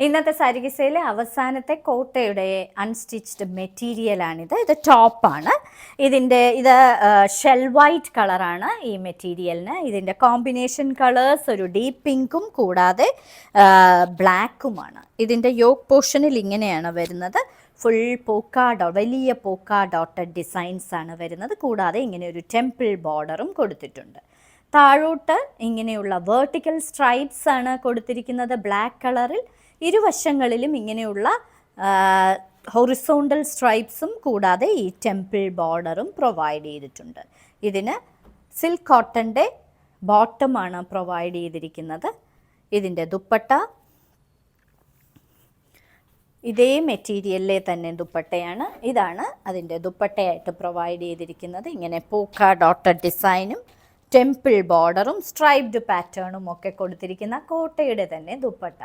ഇന്നത്തെ സാരികിസയിലെ അവസാനത്തെ കോട്ടയുടെ അൺസ്റ്റിച്ച്ഡ് മെറ്റീരിയലാണിത്. ഇത് ടോപ്പാണ്. ഇത് ഷെൽ വൈറ്റ് കളറാണ് ഈ മെറ്റീരിയലിന്. ഇതിൻ്റെ കോമ്പിനേഷൻ കളേഴ്സ് ഒരു ഡീപ്പ് പിങ്കും കൂടാതെ ബ്ലാക്കുമാണ്. ഇതിൻ്റെ യോക്ക് പോർഷനിൽ ഇങ്ങനെയാണ് വരുന്നത്. ഫുൾ വലിയ പോക്ക ഡോട്ടഡ് ഡിസൈൻസ് ആണ് വരുന്നത്. കൂടാതെ ഇങ്ങനെ ഒരു ടെമ്പിൾ ബോർഡറും കൊടുത്തിട്ടുണ്ട്. താഴോട്ട് ഇങ്ങനെയുള്ള വേർട്ടിക്കൽ സ്ട്രൈപ്സ് ആണ് കൊടുത്തിരിക്കുന്നത് ബ്ലാക്ക് കളറിൽ. ഇരുവശങ്ങളിലും ഇങ്ങനെയുള്ള ഹൊറിസോണ്ടൽ സ്ട്രൈപ്സും കൂടാതെ ഈ ടെമ്പിൾ ബോർഡറും പ്രൊവൈഡ് ചെയ്തിട്ടുണ്ട്. ഇതിന് സിൽക്ക് കോട്ടൻ്റെ ബോട്ടമാണ് പ്രൊവൈഡ് ചെയ്തിരിക്കുന്നത്. ഇതിൻ്റെ ദുപ്പട്ട ഇതേ മെറ്റീരിയലിലെ തന്നെ ദുപ്പട്ടയാണ്. ഇതാണ് അതിൻ്റെ ദുപ്പട്ടയായിട്ട് പ്രൊവൈഡ് ചെയ്തിരിക്കുന്നത്. ഇങ്ങനെ പോക്ക ഡോട്ടഡ് ഡിസൈനും ടെമ്പിൾ ബോർഡറും സ്ട്രൈപ്ഡ് പാറ്റേണും ഒക്കെ കൊടുത്തിരിക്കുന്ന കോട്ടയുടെ തന്നെ ദുപ്പട്ട.